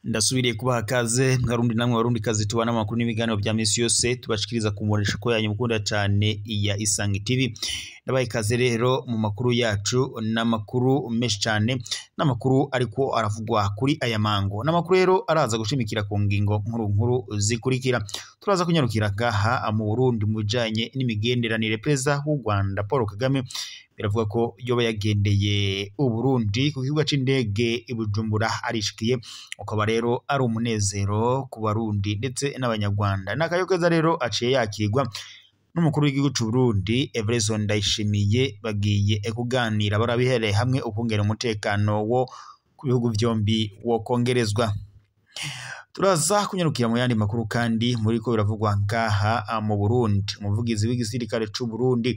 Ndasubiriye kubaha kaze ngarundi namwe warundi kazi tubana makuru n'ibiganiro bya misi yose tubashikiriza kumuresha ko yanyu mukunda cyane ya Isangi TV. Ndabaye kaze rero mu makuru yacu n'amakuru menshi cyane n'amakuru ariko aravugwa kuri aya mango n'amakuru rero araza gushimikira ku ngingo nkuru zikurikira. Turaza kunyarukira gaha mu Burundi mu bijanye n'imigenderanire. Perezida w'u Rwanda Paul Kagame biravuga ko yoba yagendeye u Burundi ku kibuga c'indege i Bujumbura arishikiye, ukaba rero ari umunezero ku Barundi ndetse n'Abanyarwanda. Nakayokeza rero aciye yakirwa n'umukuru w'igihugu c'u Burundi Evariste Ndayishimiye, bagiye kuganira barabihereye hamwe ukungera umutekano wo ku bihugu vyombi wo kongerezwa. Turaza kunyarukira mu yandi makuru kandi muri ko biravugwa ngaha mu Burundi. Umuvugizi w'igisirikare c'u Burundi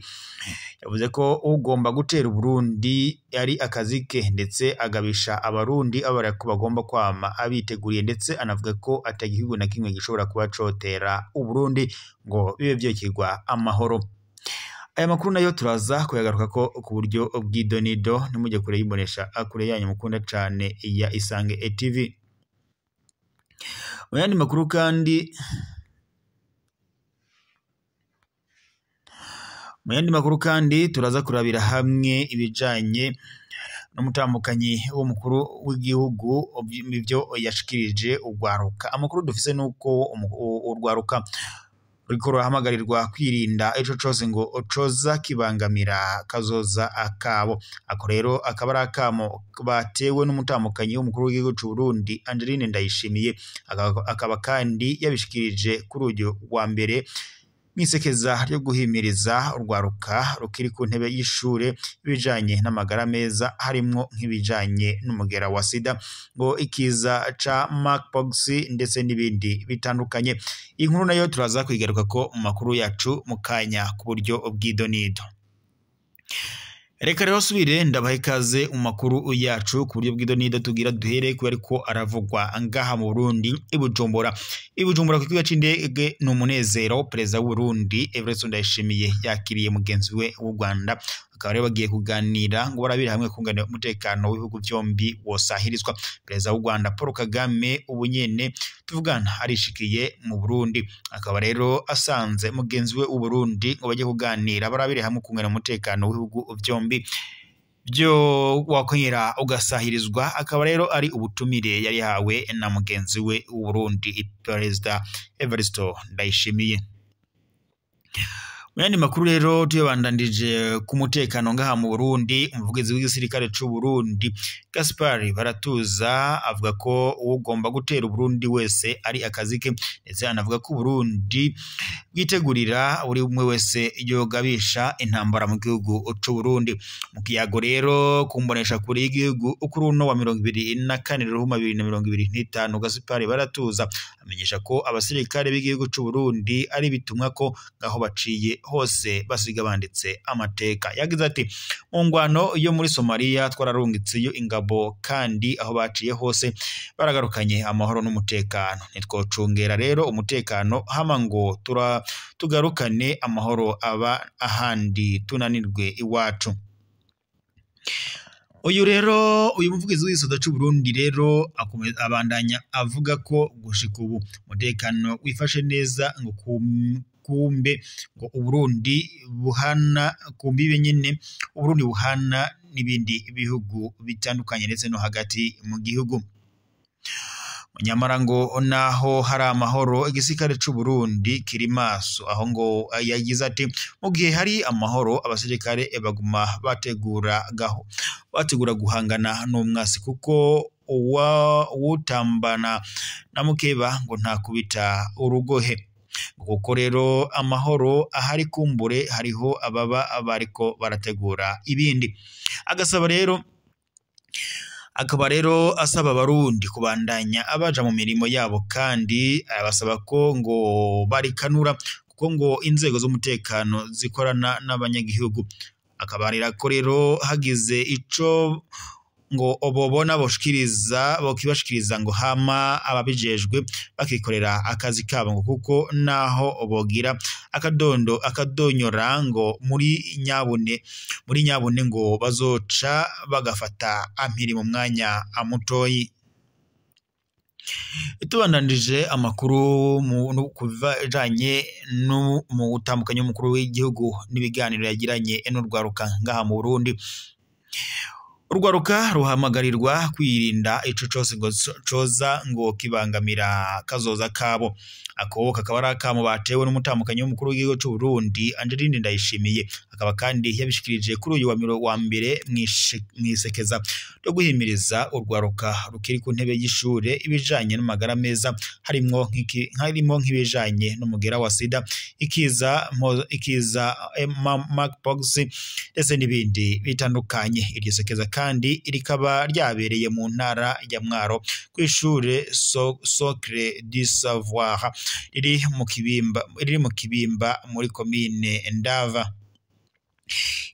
yavuze ko ugomba gutera Burundi yari akazike, ndetse agabisha abarundi abara ko bagomba kwama abiteguriye, ndetse anavuga ko atagihugu na kimwe gishobora kuba cotera u Burundi ngo bibe vyokirwa amahoro. Aya makuru nayo turaza kuyagaruka ko ku buryo bw'idonido, nimujye kure y'imbonesha akure yanyu mukunda cane ya Isange TV. Mu yandi makuru kandi turaza kurabira hamwe ibijanye n'umutambukanyi w'umukuru w'igihugu ivyo yashikirije urwaruka. Amakuru dufise nuko urwaruka ruriko ruhamagarirwa kwirinda ico cose ngo coza kibangamira kazoza akabo. Ako rero akaba ari akamo batewe n'umutambukanyi w'umukuru w'igihugu c'u Burundi Angeline Ndayishimiye, akaba kandi yabishikirije kuri uyu wa mbere mwisekeza ryo guhimiriza urwaruka rukiri ku ntebe y'ishure ibijanye n'amagara meza, harimwo nk'ibijanye n'umugera wa sida, ngo ikiza ca monkeypox ndetse n'ibindi bitandukanye. Inkuru nayo turaza kwigaruka ko mu makuru yacu mukanya ku buryo bw'idonido. Reka rero subire ndabahe kaze mu makuru yacu ku buryo bw'idonido. Tugira duhere ko ariko aravugwa ngaha mu Burundi i Bujumbura ku kibuga c'indege n'umunezero. Perezida w'u Burundi Evariste Ndayishimiye yakiriye mugenzi we w'u Rwanda, akaba rero bagiye kuganira ngo barabire hamwe kungana umutekano w'ibihugu vyombi wosahirizwa. Perezida w'u Rwanda Paul Kagame ubunyene tuvugana arishikiye mu Burundi, akaba rero asanze mugenzi we w'u Burundi ngo bagiye kuganira barabire hamwe kungana umutekano w'ibihugu vyombi byo wakongera ugasahirizwa. Akaba rero ari ubutumire yari hawe na mugenzi we w'u Burundi Perezida Evariste Ndayishimiye. Muyandi makuru rero tuyabandandije ku mutekano ngaha mu Burundi. Umuvugizi w'igisirikare c'u Burundi Gaspard Baratuza avuga ko ugomba gutera Burundi wese ari akazike, ndetse anavuga ko Burundi bwitegurira buri umwe wese yogabisha intambara mu gihugu c'u Burundi. Mu kiyago rero kumbonesha kuri y'igihugu ukuri uno wa 24 Ruhuma 2025, Gaspard Baratuza amenyesha ko abasirikare b'igihugu c'u Burundi ari bitumwa ko ngaho baciye hose basiga banditse amateka. Yagize ati mu ngwano yo muri Somalia twararungitseyo ingabo, kandi aho baciye hose baragarukanye amahoro n'umutekano. Nitwocungera rero umutekano hama ngo tugarukane amahoro aba ahandi tunanirwe iwacu. Uyu muvugizi w'igisoda c'u Burundi rero abandanya avuga ko gushika ubu umutekano wifashe neza ngo kumbe ngo Uburundi buhana kumbibe nyene Uburundi buhana n'ibindi bihugu bitandukanye ndetse no hagati mu gihugu. Nyamara ngo naho hari amahoro igisirikare c'u Burundi kiri maso, aho ngo yagize ati mu gihe hari amahoro abasirikare baguma bategura guhangana n'umwasi, kuko utambana na mukeba ngo nta kubita urugohe. Kuko rero amahoro ahari kumbure hariho ababa bariko barategura ibindi. Akaba rero asaba Abarundi kubandanya abaja mu mirimo yabo, kandi arabasaba ko ngo barikanura kuko ngo inzego z'umutekano zikorana n'abanyagihugu. Akabarira ko rero hagize ico ngo obobona bokibashikiriza ngo hama ababijejwe bakikorera akazi kabo ngo kuko naho bogira akadonyora ngo muri nyabune ngo bazoca bagafata ampiri mu mwanya amutoyi. Tubandanije amakuru mu kuvajanye no mu gutambukanya umukuru w'igihugu n'ibiganiro yagiranye n'urwaruka ngaha mu Burundi. Urwaruka ruhamagarirwa kwirinda ico cose ngo coza ngo kibangamira kazoza kabo. Ako kakaba ari akamo batewe n'umutambukanyi w'umukuru w'igihugu cy'u Burundi Angeline Ndayishimiye, akaba kandi yabishikirije kuri uyu wa mbere mwisekeza ryo guhimiriza urwaruka rukiri ku ntebe y'ishure ibijanye n'amagara meza harimo nk'ibijanye n'umugera wa sida, ikiza monkeypox ndetse n'ibindi bitandukanye. Iryo sekeza kandi rikaba ryabereye mu ntara ya Mwaro kw'ishure Socle du Savoir riri mu Kibimba muri komine Ndava.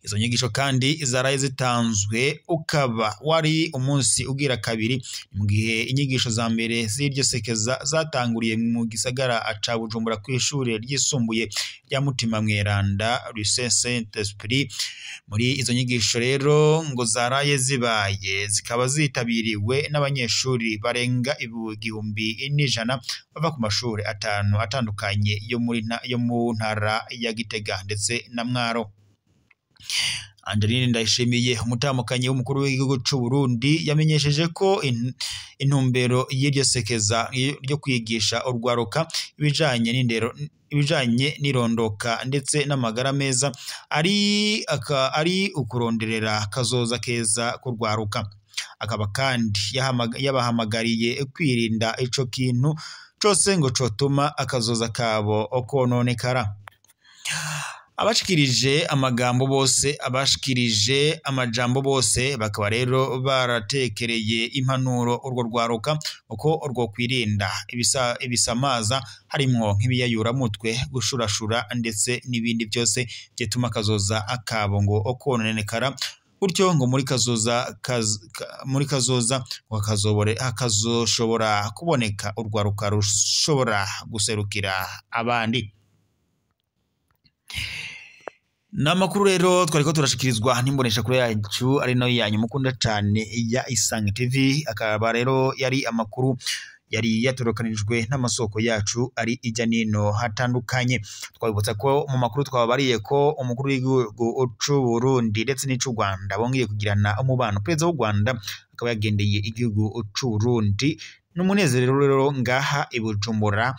Izo nyigisho kandi zaraye zitanzwe ukaba wari umunsi ugira kabiri, mu gihe inyigisho za mbere z'iryo sekeza zatanguriye mu gisagara ca Bujumbura kw'ishure ryisumbuye rya Mutima Mweranda Lycée Saint-Esprit. Muri izo nyigisho rero ngo zaraye zibaye zikaba zitabiriwe n'abanyeshuri barenga 1,100 bava ku mashuri atandukanye yo mu ntara ya Gitega ndetse na Mwaro. Angeline Ndayishimiye umutambukanyi w'umukuru w'igihugu cy'u Burundi yamenyesheje ko intumbero y'iryo sekeza ryo kwigisha urwaruka ibijanye n'irondoka ndetse n'amagara meza ari ukuronderera kazoza keza kurwaruka. Akaba kandi yabahamagariye kwirinda ico kintu cose ngo cotuma akazoza kabo okononekara. Abashikirije amajambo bose bakaba rero baratekereye impanuro urwo rwaruka uko urwo kwirinda ibisamaza harimo nk'ibiyayura mutwe, gushurashura ndetse n'ibindi byose byetuma akazoza akabo ngo okononekara. Gutyo ngo muri kazoza hakazoshobora kuboneka urwaruka rushobora guserukira abandi. Namakuru rero twariko turashikirizwa n'imbonesha kure yacu ari nayo yanyu mukunda cyane ya Isange TV. Akaba rero yari amakuru yari yatorokanijwe n'amasoko yacu ari ijya nino hatandukanye. Twabibutsa ko mu makuru twabariye ko umukuru w'igihugu cy'u Burundi ndetse n'ic'u Rwanda bongeye kugirana umubano. Perezida w'u Rwanda akaba yagendeye igihugu cy'u Burundi n'umunezero rero ngaha i Bujumbura.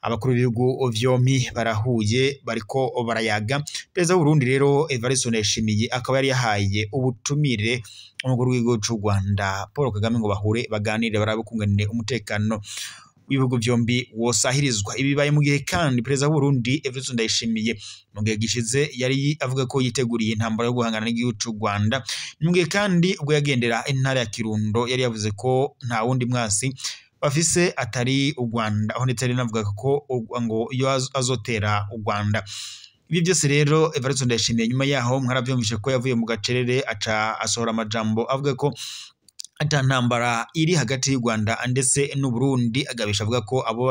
Abakuru b'ibihugu vyompi barahuye bariko barayaga. Perezida w'u Burundi rero Evariste Ndayishimiye akaba yari yahaye ubutumire umukuru w'igihugu cy'u Rwanda Paul Kagame ngo bahure baganire barabukungane umutekano w'ibihugu vyombi wosahirizwa. Ibi bibaye mu gihe kandi Perezida w'u Burundi Evariste Ndayishimiye mu gihe gishize yari avuga ko yiteguriye intambara yo guhangana n'igihugu cy'u Rwanda. Mu gihe kandi ubwo yagendera intara ya Kirundo yari yavuze ko nta wundi mwasi bafise atari u Rwanda, aho ndetse navuga ko ngo iyo azotera u Rwanda. Ibi byose rero Evariste Ndayishimiye nyuma yaho mwaravyumvishe ko yavuye mu gacerere aca asohora amajambo avuga ko ata ntambara iri hagati y'u Rwanda ndetse n'u Burundi, agabisha avuga ko abo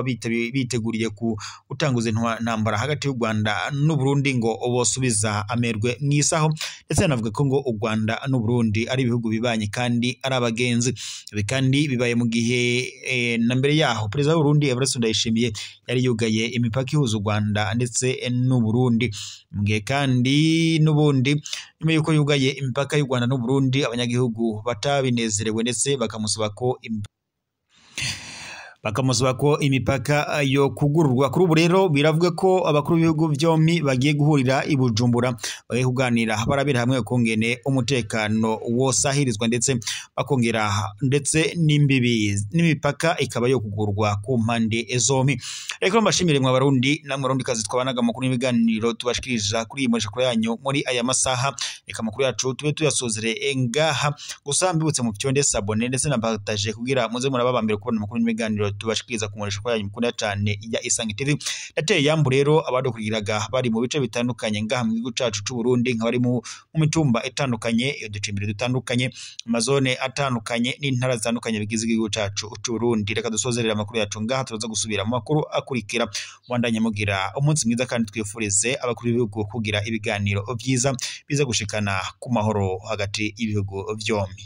biteguriye ku utanguza intambara hagati y'u Rwanda n'u Burundi ngo bosubiza amerwe mwisaho, ndetse anavuga ko ngo u Rwanda n'u Burundi ari ibihugu bibanye kandi ari abagenzi. Ibi kandi bibaye mu gihe na mbere yaho Perezida w'u Burundi Evariste Ndayishimiye yari yugaye imipaka ihuza u Rwanda ndetse n'u Burundi. Mu gihe kandi n'ubundi nyuma yuko yugaye imipaka y'u Rwanda n'u Burundi abanyagihugu batabinezerewe ndetse bakamusaba ko imipaka yo kugururwa. Kuri ubu rero biravuga ko abakuru b'ibihugu byombi bagiye guhurira i Bujumbura bagiye kuganira barabira hamwe kongene umutekano wosahirizwa ndetse bakongera ndetse n'imipaka ikaba yo kugurwa ku mpande zombi. Reka mbashimire mwa Barundi namwe Barundi kazi twabanaga makuru n'ibiganiro tubashikiriza kuri iyi mashakuru yanyu muri aya masaha. reka amakuru yacu tube tuyasozere ngaha gusa mbibutse mu byonde sabone ndetse na partage kugira muze murababambira kubona amakuru n'ibiganiro tubashikiriza ku murisho kwa mukunda cyane ya Isangi TV. Nateye yambu rero abadukuriraga bari mu bice bitandukanye ngaha mu gihugu cacu c'u Burundi nk'abari mu mitumba itandukanye uducimbiri dutandukanye amazone atandukanye n'intara zitandukanye bigize igihugu cacu c'u Burundi. Reka dusozerera amakuru yacu ngaha tuza gusubira mu makuru akurikira. Mwandanye mugira umunsi mwiza kandi twifurize abakuru b'ibihugu kugira ibiganiro byiza biza gushikana ku mahoro hagati y'ibihugu vyombi.